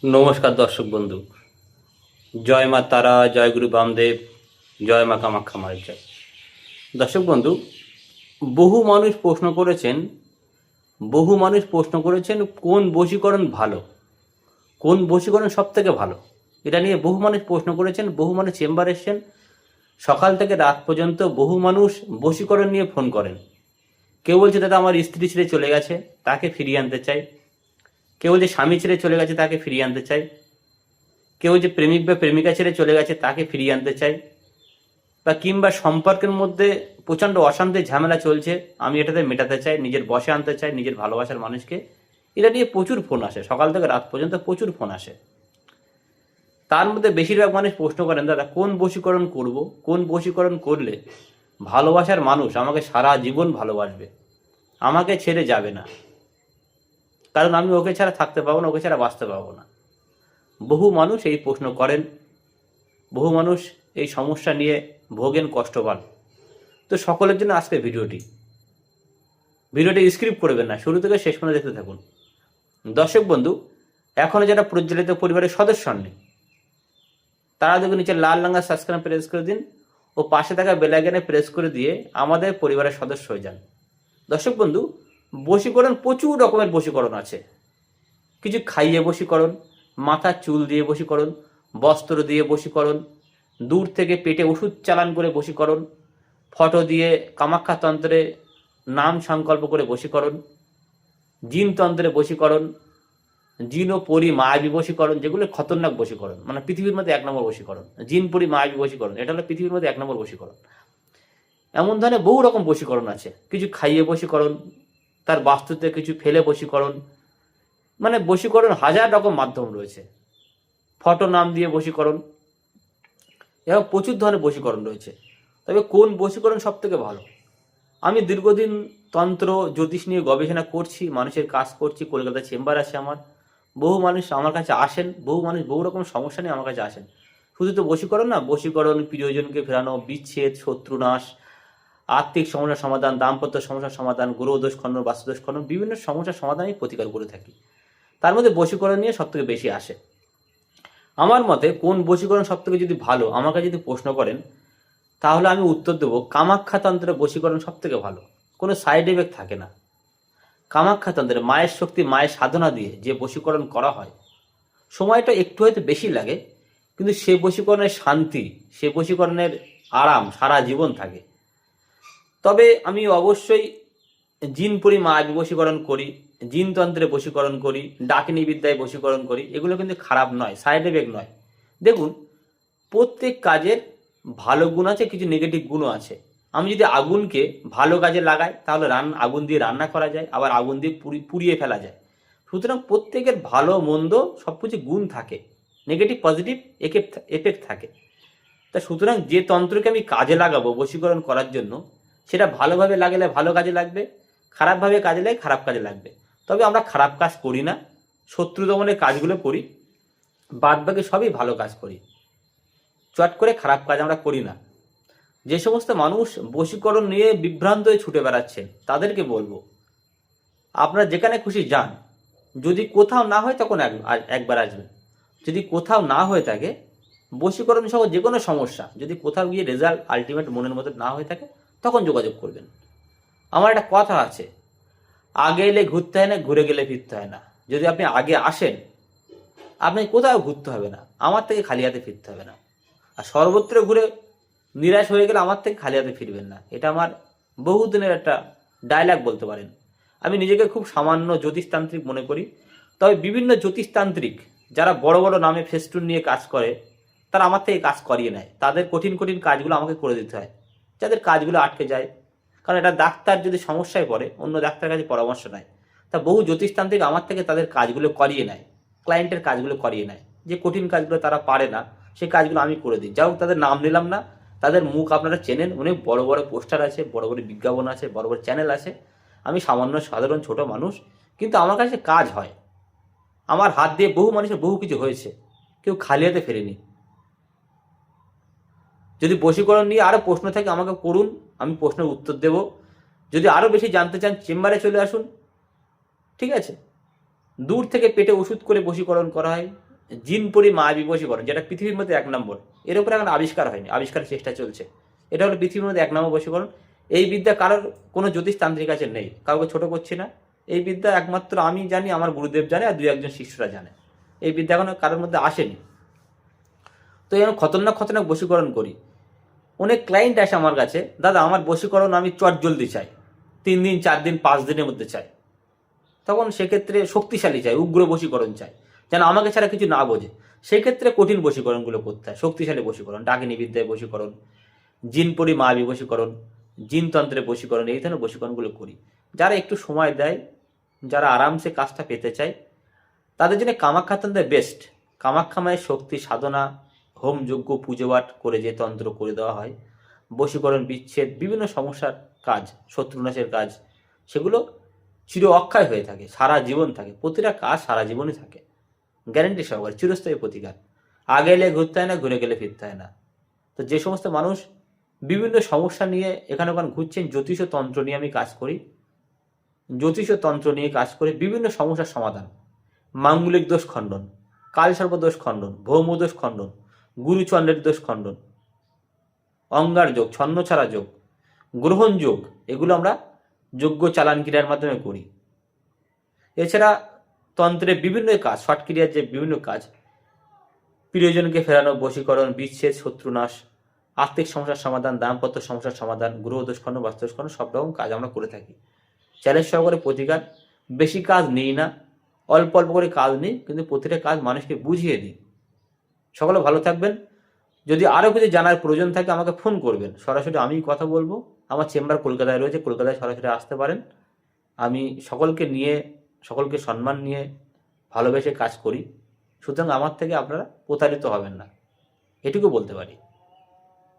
নমস্কার দর্শক বন্ধু। জয় মা তারা, জয় গুরু বামদেব, জয় মা কামাখ্যা মায়ের জয়। দর্শক বন্ধু, বহু মানুষ প্রশ্ন করেছেন বহু মানুষ প্রশ্ন করেছেন কোন বশীকরণ ভালো, কোন বশীকরণ সব থেকে ভালো। এটা নিয়ে বহু মানুষ প্রশ্ন করেছেন, বহু মানুষ চেম্বারে এসছেন। সকাল থেকে রাত পর্যন্ত বহু মানুষ বশীকরণ নিয়ে ফোন করেন। কেউ বলছে দাদা আমার স্ত্রী ছেড়ে চলে গেছে, তাকে ফিরিয়ে আনতে চাই। কেউ বলছে স্বামী ছেড়ে চলে গেছে, তাকে ফিরিয়ে আনতে চাই। কেউ যে প্রেমিক বা প্রেমিকা ছেড়ে চলে গেছে, তাকে ফিরিয়ে আনতে চাই। বা কিংবা সম্পর্কের মধ্যে প্রচণ্ড অশান্তি ঝামেলা চলছে, আমি এটাতে মেটাতে চাই, নিজের বশে আনতে চাই নিজের ভালোবাসার মানুষকে। এটা নিয়ে প্রচুর ফোন আসে, সকাল থেকে রাত পর্যন্ত প্রচুর ফোন আসে। তার মধ্যে বেশিরভাগ মানুষ প্রশ্ন করেন দাদা কোন বশীকরণ করব, কোন বশীকরণ করলে ভালোবাসার মানুষ আমাকে সারা জীবন ভালোবাসবে, আমাকে ছেড়ে যাবে না, কারণ আমি ওকে ছাড়া থাকতে পারবো না, ওকে ছাড়া বাঁচতে পারবো না। বহু মানুষ এই প্রশ্ন করেন, বহু মানুষ এই সমস্যা নিয়ে ভোগেন, কষ্ট পান। তো সকলের জন্য আজকে ভিডিওটি স্ক্রিপ্ট করবেন না, শুরু থেকে শেষ পর্যন্ত দেখতে থাকুন। দর্শক বন্ধু, এখনও যারা প্রজ্বলিত পরিবারের সদস্য হননি, তারা দেখুন নিচে লাল রঙের সাবস্ক্রাইব প্রেস করে দিন ও পাশে থাকা বেল আইকনে প্রেস করে দিয়ে আমাদের পরিবারের সদস্য হয়ে যান। দর্শক বন্ধু, বশীকরণ প্রচুর রকমের বশীকরণ আছে। কিছু খাইয়ে বশীকরণ, মাথার চুল দিয়ে বশীকরণ, বস্ত্র দিয়ে বশীকরণ, দূর থেকে পেটে ওষুধ চালান করে বশীকরণ, ফটো দিয়ে কামাখ্যা তন্ত্রে নাম সংকল্প করে বশীকরণ, জিন তন্ত্রে বশীকরণ, জিন ও পরি মায়াবী বশীকরণ, যেগুলো খতরনাক বশীকরণ, মানে পৃথিবীর মধ্যে 1 নম্বর বশীকরণ। জিন পরি মায়াবী বশীকরণ, এটা হলো পৃথিবীর মধ্যে 1 নম্বর বশীকরণ। এমন ধরনের বহু রকম বশীকরণ আছে। কিছু খাইয়ে বশীকরণ, তার বাস্তুতে কিছু ফেলে বশীকরণ, মানে বশীকরণ হাজার রকম মাধ্যম রয়েছে। ফটো নাম দিয়ে বশীকরণ, এবং প্রচুর ধরনের বশীকরণ রয়েছে। তবে কোন বশীকরণ সব থেকে ভালো? আমি দীর্ঘদিন তন্ত্র জ্যোতিষ নিয়ে গবেষণা করছি, মানুষের কাজ করছি, কলকাতায় চেম্বার আছে আমার। বহু মানুষ আমার কাছে আসেন, বহু মানুষ বহু রকম সমস্যা নিয়ে আমার কাছে আসেন। শুধু তো বশীকরণ না, বশীকরণ, প্রিয়জনকে ফেরানো, বিচ্ছেদ, শত্রুনাশ, আর্থিক সমস্যার সমাধান, দাম্পত্য সমস্যার সমাধান, গ্রহদোষ খণ্ডন, বাস্তুদোষ খণ্ডন, বিভিন্ন সমস্যার সমাধান আমি প্রতিকার করে থাকি। তার মধ্যে বশীকরণ নিয়ে সব থেকে বেশি আসে। আমার মতে কোন বশীকরণ সব থেকে যদি ভালো আমাকে যদি প্রশ্ন করেন, তাহলে আমি উত্তর দেবো কামাখ্যা তন্ত্রের বশীকরণ সব থেকে ভালো। কোনো সাইড এফেক্ট থাকে না। কামাখ্যা তন্ত্রে মায়ের শক্তি, মায়ের সাধনা দিয়ে যে বশীকরণ করা হয়, সময়টা একটু হয়তো বেশি লাগে, কিন্তু সে বশীকরণের শান্তি, সে বশীকরণের আরাম সারা জীবন থাকে। তবে আমি অবশ্যই জিন পরি মায়াবী বশীকরণ করি, জিন তন্ত্রে বশীকরণ করি, ডাকিনী বিদ্যায় বশীকরণ করি। এগুলো কিন্তু খারাপ নয়, সাইড এফেক্ট নয়। দেখুন, প্রত্যেক কাজের ভালো গুণ আছে, কিছু নেগেটিভ গুণও আছে। আমি যদি আগুনকে ভালো কাজে লাগাই, তাহলে আগুন দিয়ে রান্না করা যায়, আবার আগুন দিয়ে পুড়িয়ে ফেলা যায়। সুতরাং প্রত্যেকের ভালো মন্দ সব কিছু গুণ থাকে, নেগেটিভ পজিটিভ এফেক্ট থাকে। তা সুতরাং যে তন্ত্রকে আমি কাজে লাগাবো বশীকরণ করার জন্য, সেটা ভালোভাবে লাগালে ভালো কাজে লাগবে, খারাপভাবে কাজে লাগলে খারাপ কাজে লাগবে। তবে আমরা খারাপ কাজ করি না, শত্রু দমনের কাজগুলো করি, বাদ বাকি সবই ভালো কাজ করি। চট করে খারাপ কাজ আমরা করি না। যে সমস্ত মানুষ বশীকরণ নিয়ে বিভ্রান্ত হয়ে ছুটে বেড়াচ্ছেন, তাদেরকে বলবো আপনারা যেখানে খুশি যান, যদি কোথাও না হয় তখন একবার আসবেন। যদি কোথাও না হয়ে থাকে, বশীকরণ সহ যে কোনো সমস্যা যদি কোথাও গিয়ে রেজাল্ট আলটিমেট মনের মতো না হয়ে থাকে, তখন যোগাযোগ করবেন। আমার একটা কথা আছে, আগে এলে ঘুরতে হয় না, ঘুরে গেলে ফিরতে হয় না। যদি আপনি আগে আসেন, আপনি কোথাও ঘুরতে হবে না, আমার থেকে খালি হাতে ফিরতে হবে না। আর সর্বত্র ঘুরে নিরাশ হয়ে গেলে আমার থেকে খালি হাতে ফিরবেন না। এটা আমার বহুদিনের একটা ডায়লগ বলতে পারেন। আমি নিজেকে খুব সামান্য জ্যোতিষতান্ত্রিক মনে করি। তবে বিভিন্ন জ্যোতিষতান্ত্রিক যারা বড় বড় নামে ফেস্টুন নিয়ে কাজ করে, তারা আমার থেকে কাজ করিয়ে নেয়। তাদের কঠিন কঠিন কাজগুলো আমাকে করে দিতে হয়, যাদের কাজগুলো আটকে যায়। কারণ এটা ডাক্তার যদি সমস্যায় পড়ে, অন্য ডাক্তারের কাছে পরামর্শ নেয়। তা বহু জ্যোতিষতান্ত্রিক আমার থেকে তাদের কাজগুলো করিয়ে নেয়, ক্লায়েন্টের কাজগুলো করিয়ে নেয়। যে কঠিন কাজগুলো তারা পারে না, সেই কাজগুলো আমি করে দিই। যাই হোক, তাদের নাম নিলাম না, তাদের মুখ আপনারা চেনেন। অনেক বড় বড় পোস্টার আছে, বড় বড় বিজ্ঞাপন আছে, বড় বড় চ্যানেল আছে। আমি সামান্য সাধারণ ছোট মানুষ, কিন্তু আমার কাছে কাজ হয়। আমার হাত দিয়ে বহু মানুষের বহু কিছু হয়েছে, কেউ খালি হাতে ফেরেনি। যদি বশীকরণ নিয়ে আরও প্রশ্ন থাকে আমাকে করুন, আমি প্রশ্নের উত্তর দেব। যদি আরও বেশি জানতে চান, চেম্বারে চলে আসুন, ঠিক আছে? দূর থেকে পেটে ওষুধ করে বশীকরণ করা হয়, জিনপরি মায়াবী বশীকরণ, যেটা পৃথিবীর মধ্যে 1 নম্বর। এর উপরে এখন আবিষ্কার হয়নি, আবিষ্কারের চেষ্টা চলছে। এটা হলো পৃথিবীর মধ্যে 1 নম্বর বশীকরণ। এই বিদ্যা কারোর কোনো জ্যোতিষতান্ত্রিক কাছে নেই, কাউকে ছোট করছি না। এই বিদ্যা একমাত্র আমি জানি, আমার গুরুদেব জানে, আর 2-1 শিষ্যরা জানে। এই বিদ্যা এখনো কারোর মধ্যে আসেনি। তো এই খতরনাক খতরনাক বশীকরণ করি। অনেক ক্লায়েন্ট আসে আমার কাছে, দাদা আমার বশীকরণ আমি চট জলদি চাই, 3 দিন 4 দিন 5 দিনের মধ্যে চাই। তখন সেক্ষেত্রে শক্তিশালী চাই, উগ্র বশীকরণ চাই, যেন আমাকে ছাড়া কিছু না বোঝে। সেক্ষেত্রে কঠিন বশীকরণগুলো করতে হয়। শক্তিশালী বশীকরণ, ডাকিনী বিদ্যায় বশীকরণ, জিনপরি মায়াবী বশীকরণ, জিনতন্ত্রের বশীকরণ, এই ধরনের বশীকরণগুলো করি। যারা একটু সময় দেয়, যারা আরামসে কাজটা পেতে চায়, তাদের জন্য কামাখ্যা তন্ত্র বেস্ট। কামাখ্যা মায়ের শক্তি সাধনা, হোম যজ্ঞ পুজোপাঠ করে যে তন্ত্র করে দেওয়া হয়, বশীকরণ বিচ্ছেদ, বিভিন্ন সমস্যার কাজ, শত্রুনাশের কাজ, সেগুলো চির অক্ষয় হয়ে থাকে, সারা জীবন থাকে। প্রতিটা কাজ সারা জীবনই থাকে, গ্যারেন্টি সহকারে, চিরস্থায়ী প্রতিকার। আগে এলে ঘুরতে হয় না, ঘুরে গেলে ফিরতে হয় না। তো যে সমস্ত মানুষ বিভিন্ন সমস্যা নিয়ে এখানে ওখানে ঘুরছেন, জ্যোতিষ তন্ত্র নিয়ে আমি কাজ করি। জ্যোতিষ তন্ত্র নিয়ে কাজ করে বিভিন্ন সমস্যার সমাধান, মাঙ্গলিক দোষ খণ্ডন, কালসর্প দোষ খণ্ডন, ভৌম দোষ খণ্ডন, গুরুচন্দ্রের দোষ খণ্ডন, অঙ্গার যোগ, ছন্নছাড়া যোগ, গ্রহণ যোগ, এগুলো আমরা যজ্ঞ চালান ক্রিয়ার মাধ্যমে করি। এছাড়া তন্ত্রের বিভিন্ন কাজ, শর্ট ক্রিয়ার যে বিভিন্ন কাজ, প্রিয়জনকে ফেরানো, বশীকরণ, বিচ্ছেদ, শত্রুনাশ, আর্থিক সমস্যার সমাধান, দাম্পত্য সমস্যার সমাধান, গ্রহদোষ খণ্ডন, বাস্তুদোষ খণ্ডন, সব রকম কাজ আমরা করে থাকি। চ্যালেঞ্জ সহকারে প্রতিকার। বেশি কাজ নিই না, অল্প অল্প করে কাজ নিই, কিন্তু প্রতিটা কাজ মানুষকে বুঝিয়ে দিই। সকলে ভালো থাকবেন। যদি আরও কিছু জানার প্রয়োজন থাকে আমাকে ফোন করবেন, সরাসরি আমিই কথা বলবো। আমার চেম্বার কলকাতায় রয়েছে, কলকাতায় সরাসরি আসতে পারেন। আমি সকলকে নিয়ে, সকলকে সম্মান নিয়ে, ভালোবেসে কাজ করি। সুতরাং আমার থেকে আপনারা প্রতারিত হবেন না, এটুকু বলতে পারি।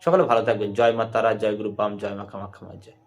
সকলে ভালো থাকবেন। জয় মা তারা, জয় গুরু বাম, জয় মা কামাখ্যা মায়ের জয়।